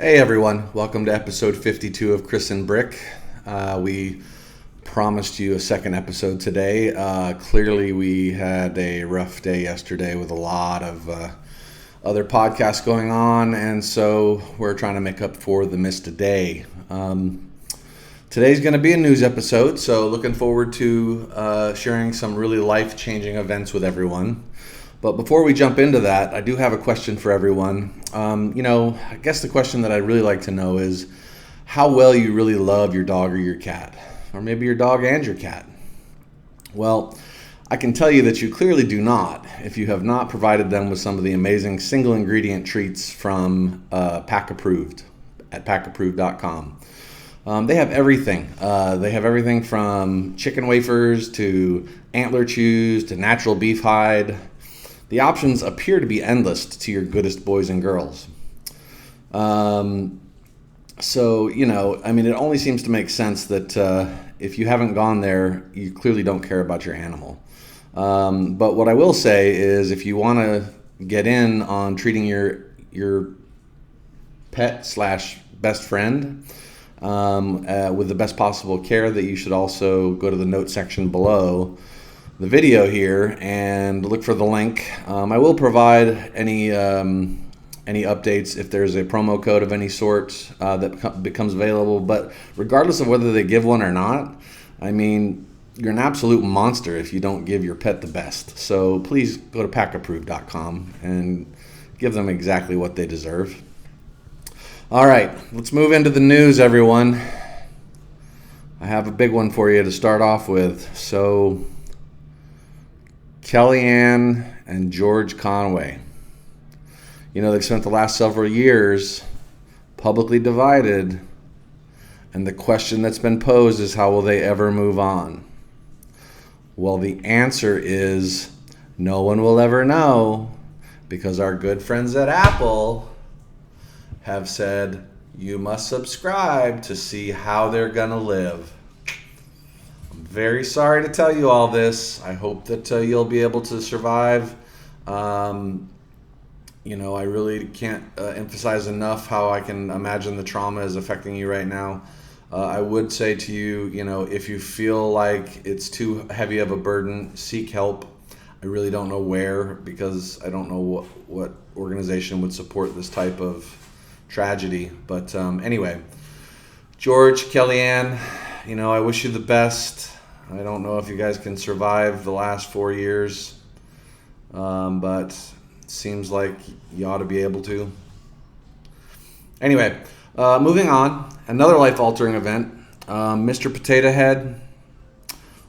Hey everyone, welcome to episode 52 of Chris and Brick. We promised you a second episode today. Clearly we had a rough day yesterday with a lot of other podcasts going on, and so we're trying to make up for the missed day. Today's going to be a news episode, so looking forward to sharing some really life-changing events with everyone. But before we jump into that, I do have a question for everyone. I guess the question that I'd really like to know is how well you really love your dog or your cat, or maybe your dog and your cat. Well, I can tell you that you clearly do not if you have not provided them with some of the amazing single ingredient treats from Pack Approved at packapproved.com. They have everything. They have everything from chicken wafers to antler chews to natural beef hide. The options appear to be endless to your goodest boys and girls. It only seems to make sense that if you haven't gone there, you clearly don't care about your animal. But what I will say is if you want to get in on treating your pet / best friend with the best possible care, that you should also go to the note section below the video here and look for the link. I will provide any updates if there's a promo code of any sort that becomes available. But regardless of whether they give one or not, you're an absolute monster if you don't give your pet the best. So please go to packapproved.com and give them exactly what they deserve. All right, let's move into the news, everyone. I have a big one for you to start off with. So, Kellyanne and George Conway. They've spent the last several years publicly divided, and the question that's been posed is how will they ever move on? Well, the answer is no one will ever know, because our good friends at Apple have said you must subscribe to see how they're gonna live. Very sorry to tell you all this. I hope that you'll be able to survive. I really can't emphasize enough how I can imagine the trauma is affecting you right now. I would say to you, if you feel like it's too heavy of a burden, seek help. I really don't know where, because I don't know what organization would support this type of tragedy. But anyway, George, Kellyanne, I wish you the best. I don't know if you guys can survive the last 4 years, but it seems like you ought to be able to. Anyway, moving on, another life-altering event. Mr. Potato Head,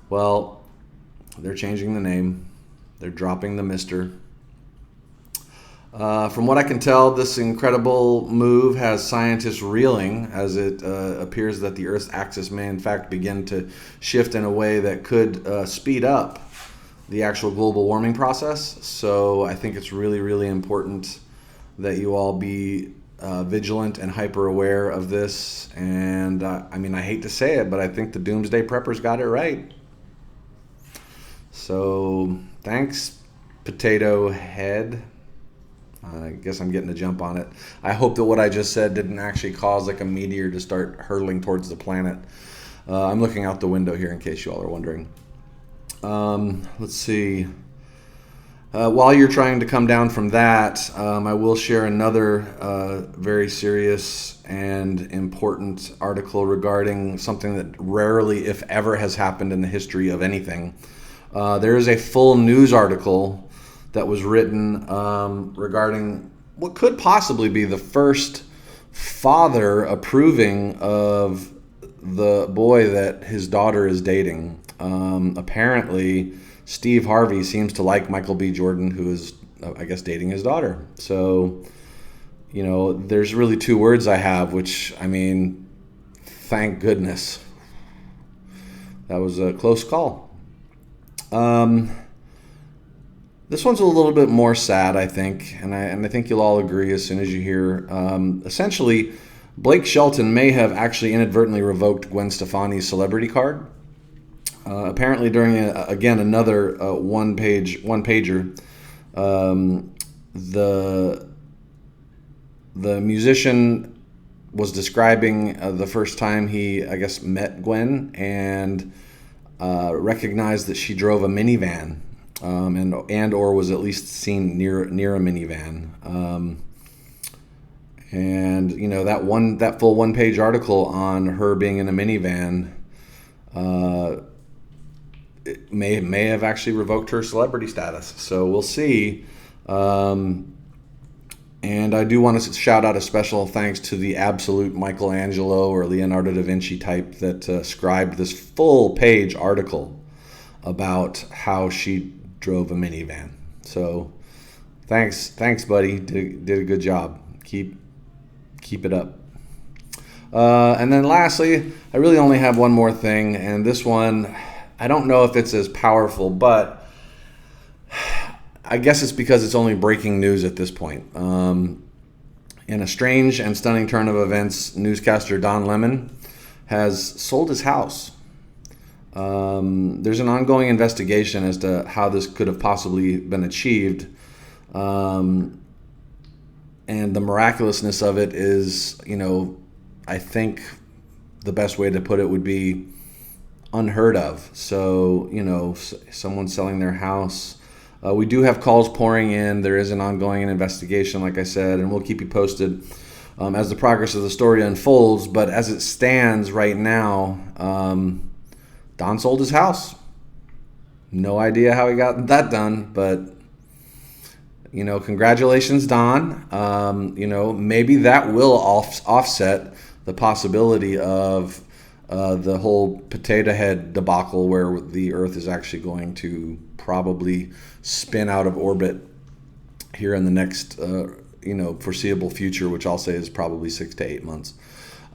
well, they're changing the name. They're dropping the Mr. From what I can tell, this incredible move has scientists reeling, as it appears that the Earth's axis may in fact begin to shift in a way that could speed up the actual global warming process. So I think it's really, really important that you all be vigilant and hyper aware of this. And I hate to say it, but I think the Doomsday Preppers got it right. So thanks, Potato Head. I guess I'm getting a jump on it. I hope that what I just said didn't actually cause like a meteor to start hurtling towards the planet. I'm looking out the window here in case you all are wondering. Let's see. While you're trying to come down from that, I will share another very serious and important article regarding something that rarely, if ever, has happened in the history of anything. There is a full news article that was written regarding what could possibly be the first father approving of the boy that his daughter is dating. Apparently, Steve Harvey seems to like Michael B. Jordan, who is, I guess, dating his daughter. So, there's really two words I have, which, thank goodness. That was a close call. This one's a little bit more sad, I think, and I think you'll all agree as soon as you hear. Essentially, Blake Shelton may have actually inadvertently revoked Gwen Stefani's celebrity card. Apparently, during another one pager, the musician was describing the first time he, I guess, met Gwen and recognized that she drove a minivan, and or was at least seen near a minivan. And that full one-page article on her being in a minivan, it may have actually revoked her celebrity status. So we'll see. And I do want to shout out a special thanks to the absolute Michelangelo or Leonardo da Vinci type that scribed this full-page article about how she drove a minivan. So thanks, buddy. Did a good job. Keep it up. And then lastly, I really only have one more thing, and this one, I don't know if it's as powerful, but I guess it's because it's only breaking news at this point. In a strange and stunning turn of events, newscaster Don Lemon has sold his house. There's an ongoing investigation as to how this could have possibly been achieved. And the miraculousness of it is, I think the best way to put it would be unheard of. So, someone selling their house. We do have calls pouring in. There is an ongoing investigation, like I said, and we'll keep you posted as the progress of the story unfolds. But as it stands right now, Don sold his house. No idea how he got that done, but congratulations, Don. Maybe that will offset the possibility of the whole potato head debacle, where the Earth is actually going to probably spin out of orbit here in the next foreseeable future, which I'll say is probably 6 to 8 months.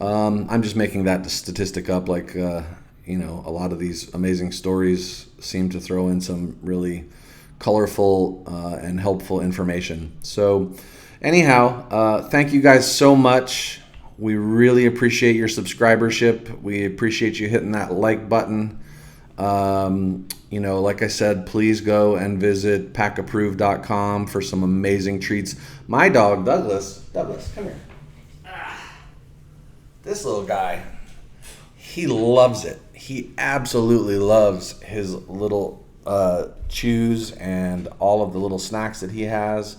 I'm just making that statistic up, like a lot of these amazing stories seem to throw in some really colorful and helpful information. So anyhow, thank you guys so much. We really appreciate your subscribership. We appreciate you hitting that like button. Like I said, please go and visit packapproved.com for some amazing treats. My dog, Douglas, come here. This little guy, he loves it. He absolutely loves his little chews and all of the little snacks that he has.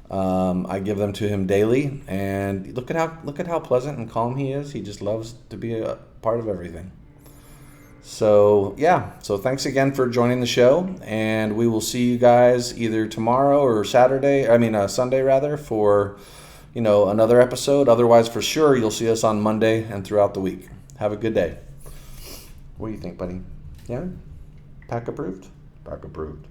I give them to him daily, and look at how pleasant and calm he is. He just loves to be a part of everything. So thanks again for joining the show, and we will see you guys either tomorrow or Sunday rather, for another episode. Otherwise, for sure, you'll see us on Monday and throughout the week. Have a good day. What do you think, buddy? Yeah? Pack approved? Pack approved.